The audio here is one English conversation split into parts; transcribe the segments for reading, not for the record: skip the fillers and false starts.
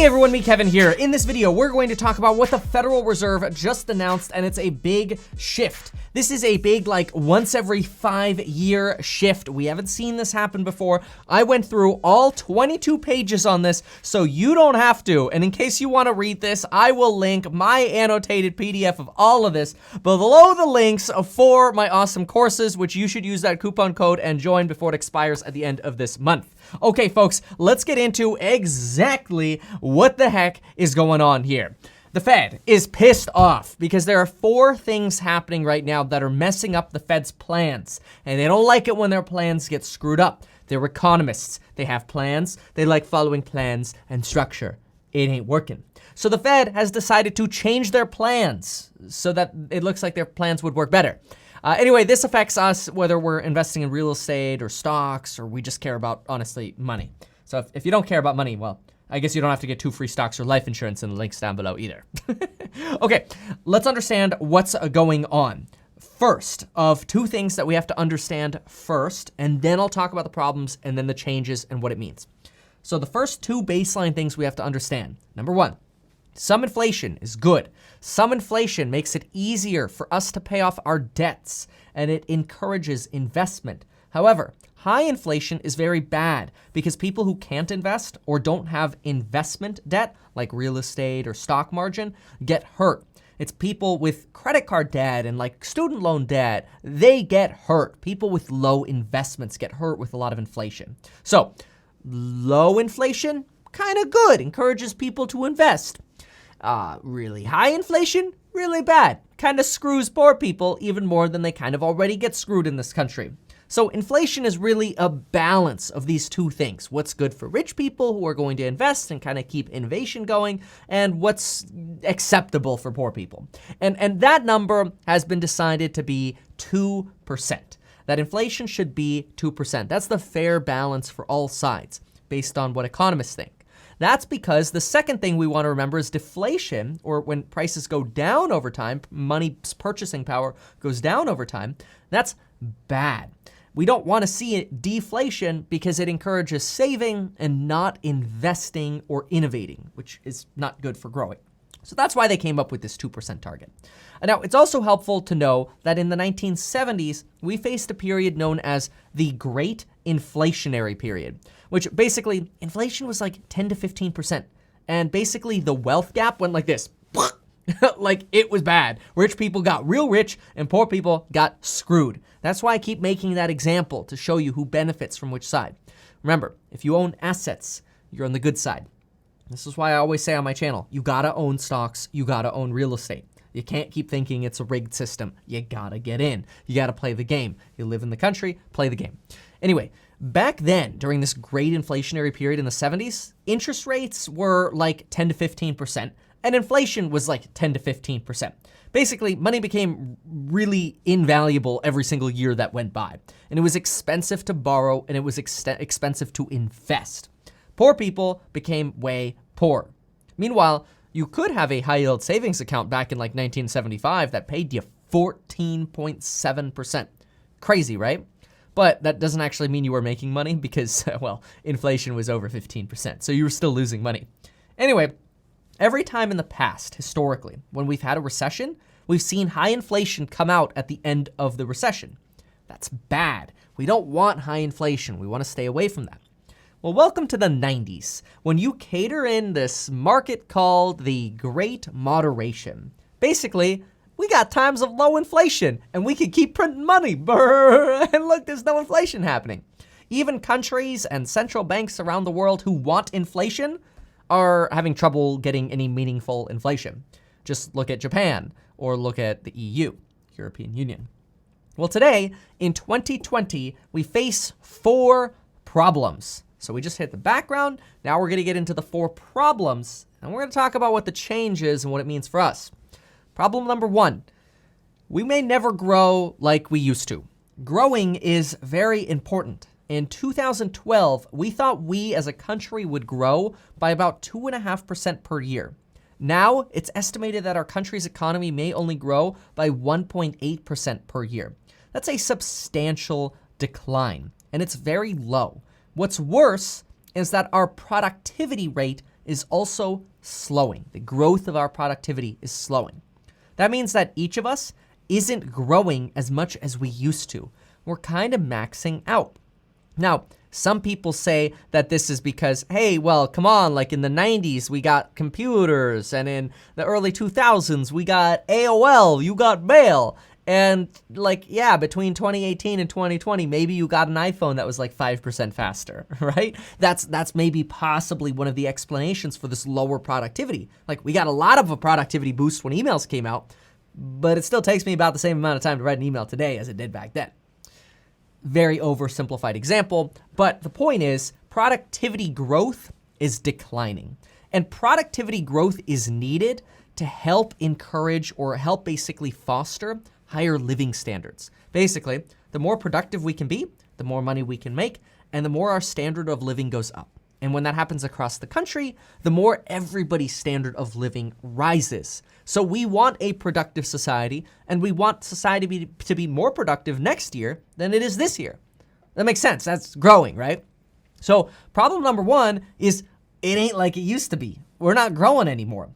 Hey everyone, me Kevin here. In this video, we're going to talk about what the Federal Reserve just announced, and it's a big shift. This is a big, like, once every 5-year shift. We haven't seen this happen before. I went through all 22 pages on this, so you don't have to. And in case you want to read this, I will link my annotated PDF of all of this below the links for my awesome courses, which you should use that coupon code and join before it expires at the end of this month. Okay, folks, let's get into exactly what the heck is going on here. The Fed is pissed off because there are 4 things happening right now that are messing up the Fed's plans, and they don't like it when their plans get screwed up. They're economists. They have plans. They like following plans and structure. It ain't working. So the Fed has decided to change their plans so that it looks like their plans would work better. Anyway, this affects us whether we're investing in real estate or stocks, or we just care about, honestly, money. So if you don't care about money, well, I guess you don't have to get 2 free stocks or life insurance in the links down below either. Okay, let's understand what's going on. First of 2 things that we have to understand first, and then I'll talk about the problems and then the changes and what it means. So the first 2 baseline things we have to understand. Number 1, some inflation is good. Some inflation makes it easier for us to pay off our debts, and it encourages investment. However, high inflation is very bad because people who can't invest or don't have investment debt, like real estate or stock margin, get hurt. It's people with credit card debt and like student loan debt, they get hurt. People with low investments get hurt with a lot of inflation. So, low inflation, kind of good, encourages people to invest. Really high inflation, really bad. Kind of screws poor people even more than they kind of already get screwed in this country. So inflation is really a balance of these 2 things. What's good for rich people who are going to invest and kind of keep innovation going, and what's acceptable for poor people. And that number has been decided to be 2%. That inflation should be 2%. That's the fair balance for all sides, based on what economists think. That's because the second thing we want to remember is deflation, or when prices go down over time, money's purchasing power goes down over time. That's bad. We don't want to see deflation because it encourages saving and not investing or innovating, which is not good for growing. So that's why they came up with this 2% target. Now, it's also helpful to know that in the 1970s, we faced a period known as the Great Inflationary Period, which basically, inflation was like 10 to 15%. And basically, the wealth gap went like this. Like, it was bad. Rich people got real rich and poor people got screwed. That's why I keep making that example to show you who benefits from which side. Remember, if you own assets, you're on the good side. This is why I always say on my channel, you gotta own stocks, you gotta own real estate. You can't keep thinking it's a rigged system. You gotta get in. You gotta play the game. You live in the country, play the game. Anyway, back then, during this great inflationary period in the 70s, interest rates were like 10 to 15%, and inflation was like 10 to 15%. Basically, money became really invaluable every single year that went by. And it was expensive to borrow, and it was expensive to invest. Poor people became way poorer. Meanwhile, you could have a high-yield savings account back in like 1975 that paid you 14.7%. Crazy, right? But that doesn't actually mean you were making money because, well, inflation was over 15%, so you were still losing money. Anyway, every time in the past, historically, when we've had a recession, we've seen high inflation come out at the end of the recession. That's bad. We don't want high inflation. We want to stay away from that. Well, welcome to the 90s, when you cater in this market called the Great Moderation. Basically, we got times of low inflation, and we can keep printing money. Brr, and look, there's no inflation happening. Even countries and central banks around the world who want inflation are having trouble getting any meaningful inflation. Just look at Japan, or look at the EU, European Union. Well, today, in 2020, we face 4 problems. So we just hit the background. Now we're going to get into the 4 problems, and we're going to talk about what the change is and what it means for us. Problem number 1, we may never grow like we used to. Growing is very important. In 2012, we thought we as a country would grow by about 2.5% per year. Now, it's estimated that our country's economy may only grow by 1.8% per year. That's a substantial decline, and it's very low. What's worse is that our productivity rate is also slowing. The growth of our productivity is slowing. That means that each of us isn't growing as much as we used to. We're kind of maxing out. Now, some people say that this is because, hey, well, come on, like in the 90s, we got computers, and in the early 2000s, we got AOL, you got mail. And like, yeah, between 2018 and 2020, maybe you got an iPhone that was like 5% faster, right? That's maybe possibly one of the explanations for this lower productivity. Like, we got a lot of a productivity boost when emails came out, but it still takes me about the same amount of time to write an email today as it did back then. Very oversimplified example, but the point is productivity growth is declining. And productivity growth is needed to help encourage or help basically foster higher living standards. Basically, the more productive we can be, the more money we can make, and the more our standard of living goes up. And when that happens across the country, the more everybody's standard of living rises. So we want a productive society, and we want society to be more productive next year than it is this year. That makes sense. That's growing, right? So problem number one is it ain't like it used to be. We're not growing anymore.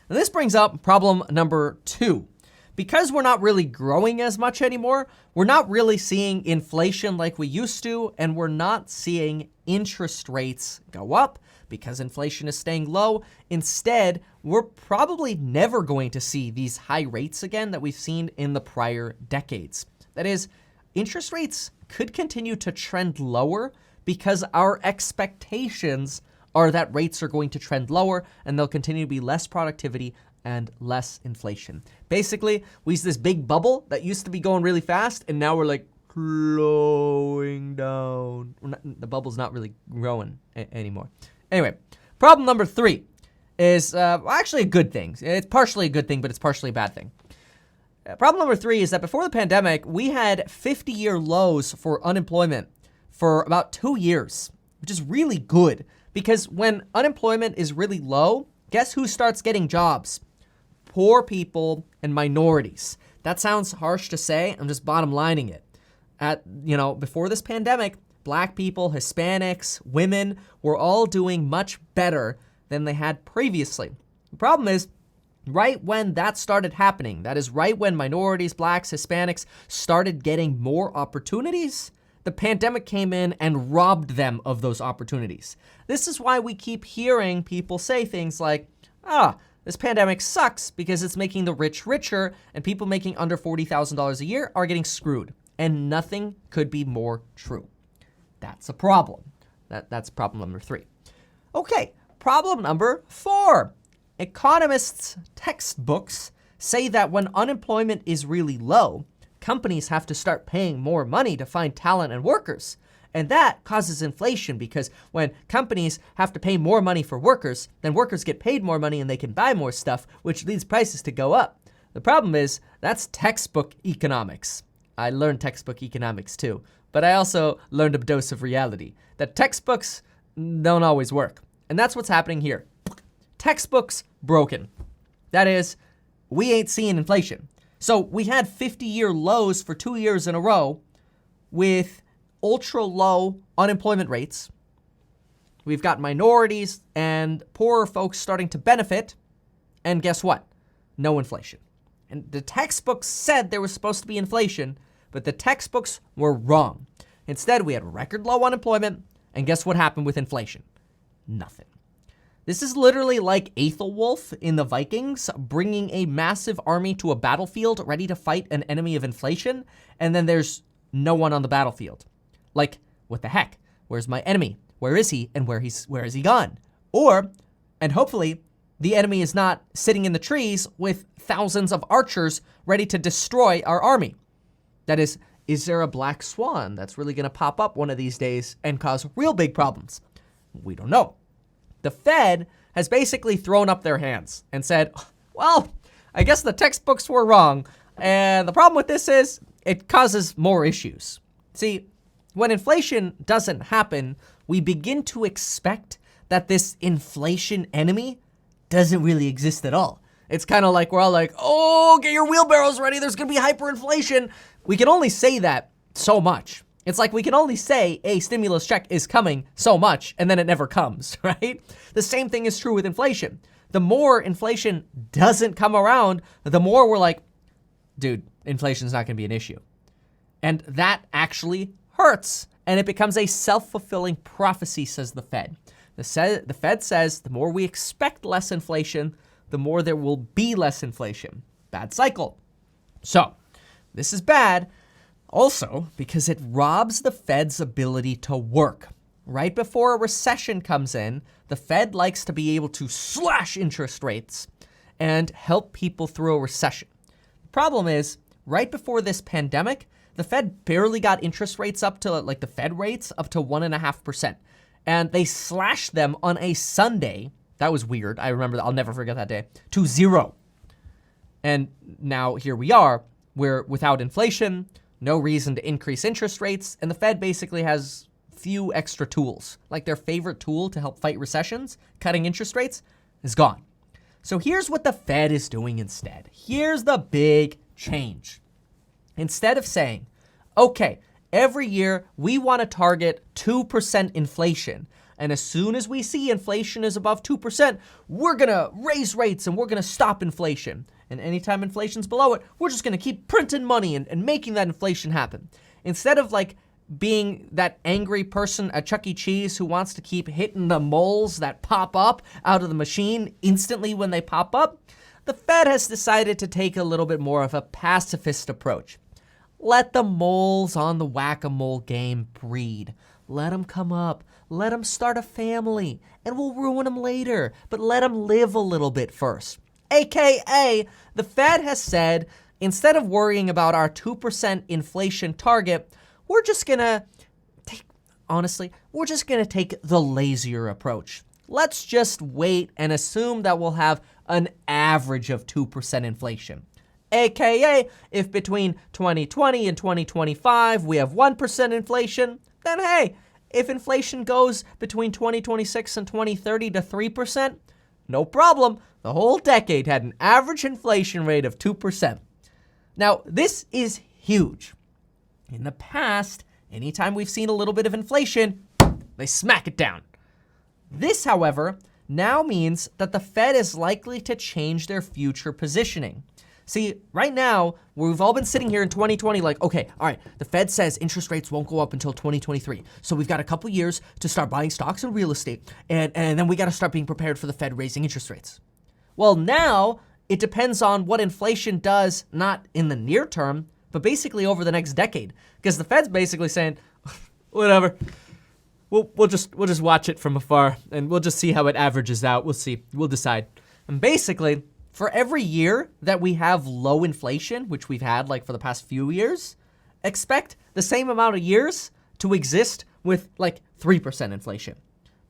And this brings up problem number two. Because we're not really growing as much anymore, we're not really seeing inflation like we used to, and we're not seeing interest rates go up because inflation is staying low. Instead, we're probably never going to see these high rates again that we've seen in the prior decades. That is, interest rates could continue to trend lower because our expectations are that rates are going to trend lower and there'll continue to be less productivity and less inflation. Basically, we use this big bubble that used to be going really fast, and now we're like slowing down. The bubble's not really growing anymore. Anyway, problem number three is actually a good thing. It's partially a good thing, but it's partially a bad thing. Problem number three is that before the pandemic, we had 50-year lows for unemployment for about 2 years, which is really good because when unemployment is really low, guess who starts getting jobs? Poor people and minorities. That sounds harsh to say. I'm just bottom lining it. Before this pandemic, Black people, Hispanics, women were all doing much better than they had previously. The problem is, right when that started happening, that is right when minorities, Blacks, Hispanics started getting more opportunities, the pandemic came in and robbed them of those opportunities. This is why we keep hearing people say things like, this pandemic sucks because it's making the rich richer and people making under $40,000 a year are getting screwed. And nothing could be more true. That's a problem. That's problem number three. Okay, problem number four. Economists' textbooks say that when unemployment is really low, companies have to start paying more money to find talent and workers. And that causes inflation because when companies have to pay more money for workers, then workers get paid more money and they can buy more stuff, which leads prices to go up. The problem is that's textbook economics. I learned textbook economics too, but I also learned a dose of reality that textbooks don't always work. And that's what's happening here. Textbooks broken. That is, we ain't seeing inflation. So we had 50-year lows for 2 years in a row with ultra low unemployment rates. We've got minorities and poorer folks starting to benefit. And guess what? No inflation. And the textbooks said there was supposed to be inflation, but the textbooks were wrong. Instead, we had record low unemployment. And guess what happened with inflation? Nothing. This is literally like Aethelwulf in the Vikings bringing a massive army to a battlefield ready to fight an enemy of inflation. And then there's no one on the battlefield. Like, what the heck? Where's my enemy? Where is he? And where is he gone? Or, and hopefully, the enemy is not sitting in the trees with thousands of archers ready to destroy our army. That is there a black swan that's really going to pop up one of these days and cause real big problems? We don't know. The Fed has basically thrown up their hands and said, well, I guess the textbooks were wrong. And the problem with this is it causes more issues. See, when inflation doesn't happen, we begin to expect that this inflation enemy doesn't really exist at all. It's kind of like we're all like, oh, get your wheelbarrows ready. There's going to be hyperinflation. We can only say that so much. It's like we can only say a stimulus check is coming so much, and then it never comes, right? The same thing is true with inflation. The more inflation doesn't come around, the more we're like, dude, inflation's not gonna be an issue. And that actually hurts. And it becomes a self-fulfilling prophecy, says the Fed. The Fed says the more we expect less inflation, the more there will be less inflation. Bad cycle. So this is bad also because it robs the Fed's ability to work. Right before a recession comes in, the Fed likes to be able to slash interest rates and help people through a recession. The problem is, right before this pandemic, the Fed barely got interest rates up to, like the Fed rates, up to 1.5%. And they slashed them on a Sunday. That was weird. I remember that. I'll never forget that day. To 0. And now here we are. We're without inflation, no reason to increase interest rates, and the Fed basically has few extra tools. Like their favorite tool to help fight recessions, cutting interest rates, is gone. So here's what the Fed is doing instead. Here's the big change. Instead of saying, okay, every year we want to target 2% inflation, and as soon as we see inflation is above 2%, we're going to raise rates and we're going to stop inflation. And anytime inflation's below it, we're just going to keep printing money and making that inflation happen. Instead of like being that angry person at Chuck E. Cheese who wants to keep hitting the moles that pop up out of the machine instantly when they pop up, the Fed has decided to take a little bit more of a pacifist approach. Let the moles on the whack-a-mole game breed. Let them come up. Let them start a family. And we'll ruin them later. But let them live a little bit first. AKA, the Fed has said, instead of worrying about our 2% inflation target, we're just going to take the lazier approach. Let's just wait and assume that we'll have an average of 2% inflation. AKA, if between 2020 and 2025 we have 1% inflation, then hey, if inflation goes between 2026 and 2030 to 3%, no problem. The whole decade had an average inflation rate of 2%. Now, this is huge. In the past, anytime we've seen a little bit of inflation, they smack it down. This, however, now means that the Fed is likely to change their future positioning. See, right now, we've all been sitting here in 2020 like, okay, all right, the Fed says interest rates won't go up until 2023. So we've got a couple years to start buying stocks and real estate. And then we got to start being prepared for the Fed raising interest rates. Well, now it depends on what inflation does, not in the near term, but basically over the next decade. Because the Fed's basically saying, whatever, we'll just watch it from afar and we'll just see how it averages out. We'll see, we'll decide. And basically, for every year that we have low inflation, which we've had like for the past few years, expect the same amount of years to exist with like 3% inflation,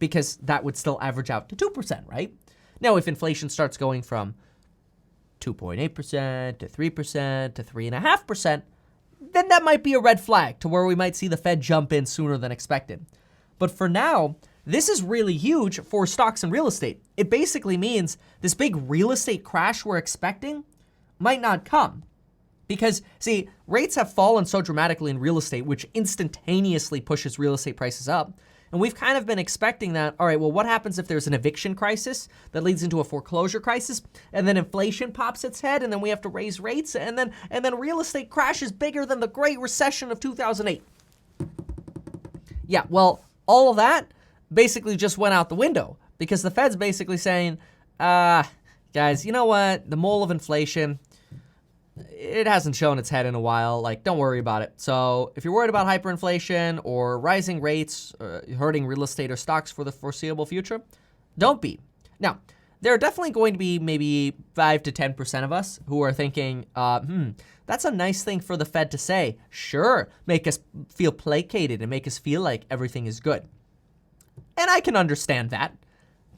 because that would still average out to 2%, right? Now, if inflation starts going from 2.8% to 3% to 3.5%, then that might be a red flag to where we might see the Fed jump in sooner than expected. But for now, this is really huge for stocks and real estate. It basically means this big real estate crash we're expecting might not come. Because, see, rates have fallen so dramatically in real estate, which instantaneously pushes real estate prices up. And we've kind of been expecting that, all right, well, what happens if there's an eviction crisis that leads into a foreclosure crisis, and then inflation pops its head, and then we have to raise rates, and then real estate crashes bigger than the Great Recession of 2008. Yeah, well, all of that basically just went out the window because the Fed's basically saying, guys, you know what? The mole of inflation, it hasn't shown its head in a while. Like, don't worry about it. So if you're worried about hyperinflation or rising rates hurting real estate or stocks for the foreseeable future, don't be. Now, there are definitely going to be maybe 5 to 10% of us who are thinking, that's a nice thing for the Fed to say. Sure, make us feel placated and make us feel like everything is good. And I can understand that.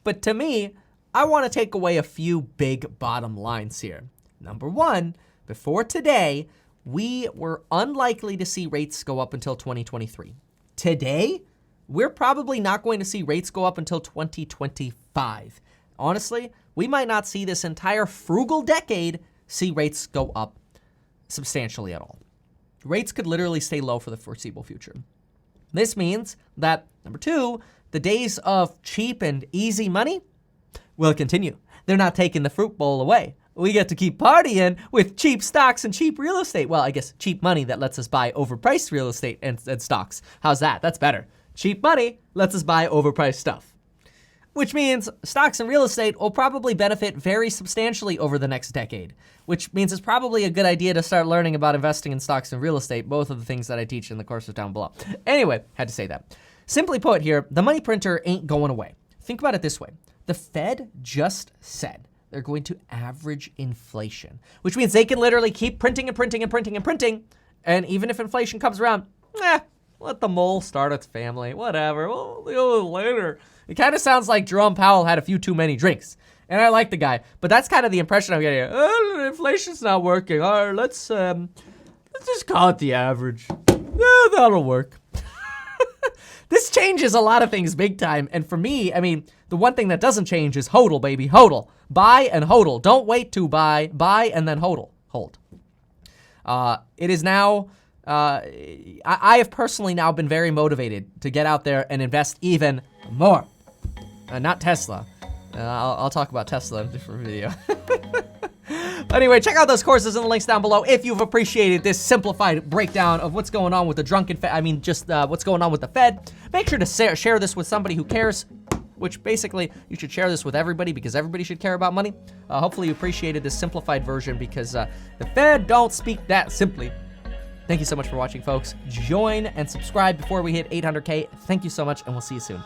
But to me, I want to take away a few big bottom lines here. Number one, before today, we were unlikely to see rates go up until 2023. Today, we're probably not going to see rates go up until 2025. Honestly, we might not see this entire frugal decade see rates go up substantially at all. rates could literally stay low for the foreseeable future. This means that, number two, the days of cheap and easy money will continue. They're not taking the fruit bowl away. We get to keep partying with cheap stocks and cheap real estate. Well, I guess cheap money that lets us buy overpriced real estate and stocks. How's that? That's better. Cheap money lets us buy overpriced stuff. Which means stocks and real estate will probably benefit very substantially over the next decade. Which means it's probably a good idea to start learning about investing in stocks and real estate, both of the things that I teach in the courses down below. Anyway, had to say that. Simply put here, the money printer ain't going away. Think about it this way. The Fed just said they're going to average inflation, which means they can literally keep printing and printing and printing and printing. And even if inflation comes around, let the mole start its family, whatever, we'll deal with it later. It kind of sounds like Jerome Powell had a few too many drinks. And I like the guy, but that's kind of the impression I'm getting. Inflation's not working. All right, let's just call it the average. Yeah, that'll work. This changes a lot of things big time. And for me, I mean, the one thing that doesn't change is hodl, baby, hodl. Buy and hodl. Don't wait to buy and then hodl. Hold. It is now, I have personally now been very motivated to get out there and invest even more. Not Tesla. I'll talk about Tesla in a different video. Anyway, check out those courses and the links down below if you've appreciated this simplified breakdown of what's going on with the drunken Fed. I mean, just what's going on with the Fed. Make sure to share this with somebody who cares, which basically you should share this with everybody because everybody should care about money. Hopefully you appreciated this simplified version because the Fed don't speak that simply. Thank you so much for watching, folks. Join and subscribe before we hit 800K. Thank you so much, and we'll see you soon.